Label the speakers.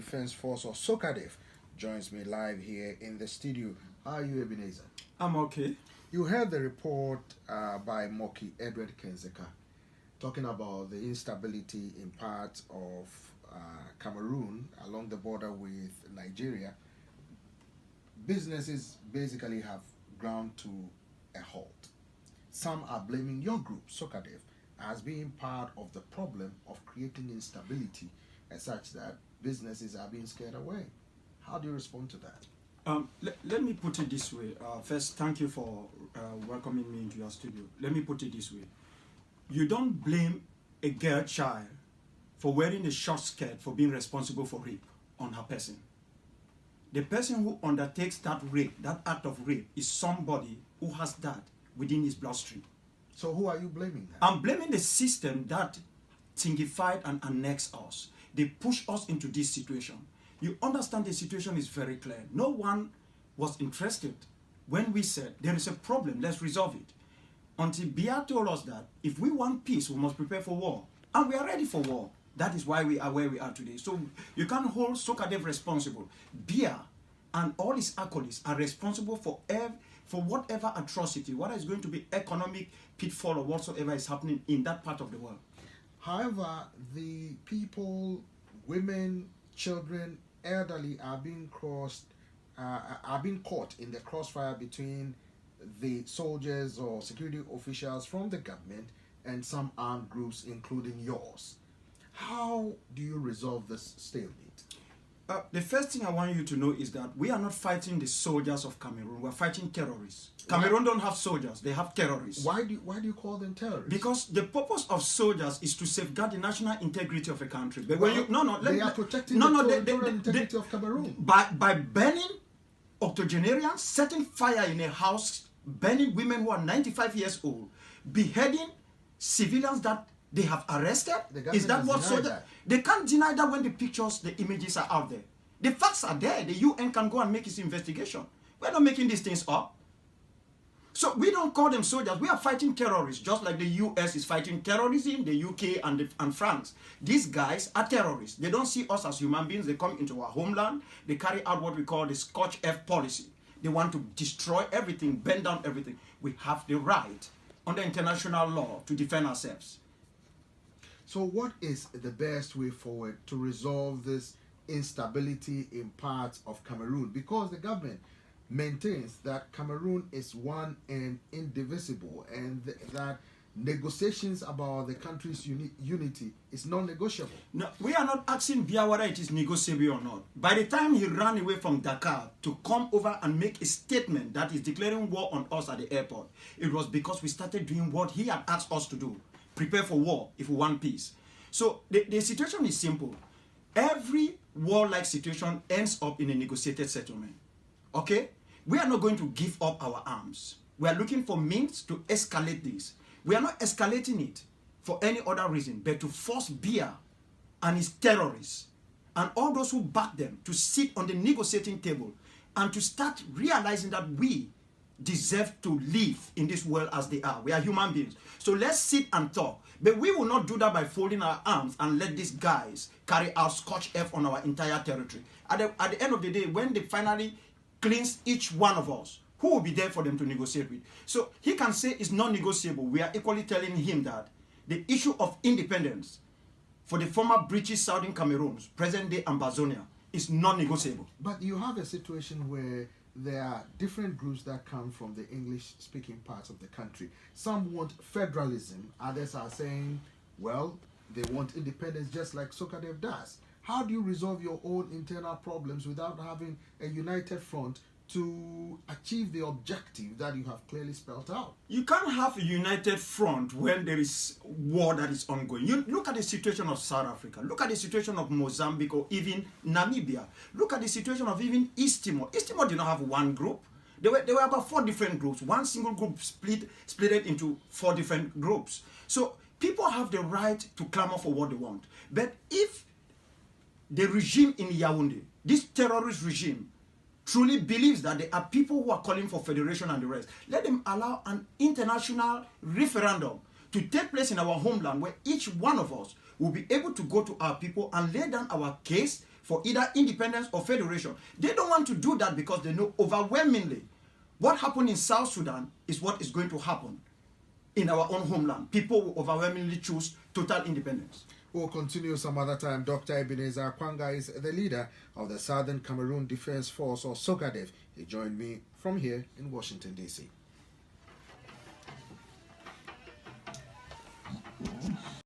Speaker 1: Defense Force, or SOCADEF, joins me live here in the studio. How are you, Ebenezer?
Speaker 2: I'm okay.
Speaker 1: You heard the report by Moki Edward Kenzeka talking about the instability in parts of Cameroon along the border with Nigeria. Businesses basically have ground to a halt. Some are blaming your group, SOCADEF, as being part of the problem of creating instability as such that businesses are being scared away. How do you respond to that?
Speaker 2: Let me put it this way. First, thank you for welcoming me into your studio. Let me put it this way. You don't blame a girl child for wearing a short skirt for being responsible for rape on her person. The person who undertakes that rape, that act of rape, is somebody who has that within his bloodstream.
Speaker 1: So who are you blaming then?
Speaker 2: I'm blaming the system that thingified and annexed us. They pushed us into this situation. You understand the situation is very clear. No one was interested when we said, there is a problem, let's resolve it. Until Bia told us that if we want peace, we must prepare for war. And we are ready for war. That is why we are where we are today. So you can't hold SOCADEF responsible. Bia and all his acolytes are responsible for whatever atrocity, what is going to be economic pitfall or whatsoever is happening in that part of the world.
Speaker 1: However, the people, women, children, elderly are being caught in the crossfire between the soldiers or security officials from the government and some armed groups, including yours. How do you resolve this stalemate?
Speaker 2: The first thing I want you to know is that we are not fighting the soldiers of Cameroon. We're fighting terrorists. Cameroon don't have soldiers. They have terrorists.
Speaker 1: Why do you call them terrorists?
Speaker 2: Because the purpose of soldiers is to safeguard the national integrity of a country. But
Speaker 1: well, they are protecting the territorial integrity of Cameroon.
Speaker 2: By burning octogenarians, setting fire in a house, burning women who are 95 years old, beheading civilians that they have arrested. Is that what soldiers? They can't deny that when the pictures, the images are out there. The facts are there. The UN can go and make its investigation. We're not making these things up. So we don't call them soldiers. We are fighting terrorists, just like the US is fighting terrorism, the UK and France. These guys are terrorists. They don't see us as human beings. They come into our homeland. They carry out what we call the Scotch F policy. They want to destroy everything, bend down everything. We have the right under international law to defend ourselves.
Speaker 1: So what is the best way forward to resolve this instability in parts of Cameroon? Because the government maintains that Cameroon is one and indivisible, and that negotiations about the country's unity is non-negotiable.
Speaker 2: No, we are not asking Bia whether it is negotiable or not. By the time he ran away from Dakar to come over and make a statement that is declaring war on us at the airport, it was because we started doing what he had asked us to do. Prepare for war if we want peace. So the situation is simple. Every war-like situation ends up in a negotiated settlement. Okay? We are not going to give up our arms. We are looking for means to escalate this. We are not escalating it for any other reason but to force Bia and his terrorists and all those who back them to sit on the negotiating table and to start realizing that we deserve to live in this world as they are. We are human beings. So let's sit and talk. But we will not do that by folding our arms and let these guys carry out Scotch F on our entire territory. At the end of the day, when they finally cleanse each one of us, who will be there for them to negotiate with? So he can say it's non-negotiable. We are equally telling him that the issue of independence for the former British Southern Cameroons, present-day Ambazonia, is non-negotiable.
Speaker 1: But you have a situation where there are different groups that come from the English-speaking parts of the country. Some want federalism. Others are saying, well, they want independence just like SOCADEF does. How do you resolve your own internal problems without having a united front to achieve the objective that you have clearly spelled out?
Speaker 2: You can't have a united front when there is war that is ongoing. You look at the situation of South Africa. Look at the situation of Mozambique or even Namibia. Look at the situation of even East Timor. East Timor did not have one group. There were about 4 different groups. One single group split it into 4 different groups. So people have the right to clamor for what they want. But if the regime in Yaoundé, this terrorist regime, truly believes that there are people who are calling for federation and the rest, let them allow an international referendum to take place in our homeland where each one of us will be able to go to our people and lay down our case for either independence or federation. They don't want to do that because they know overwhelmingly what happened in South Sudan is what is going to happen in our own homeland. People will overwhelmingly choose total independence.
Speaker 1: We'll continue some other time. Dr. Ebenezer Kwanga is the leader of the Southern Cameroon Defense Force, or SOCADEF. He joined me from here in Washington, D.C.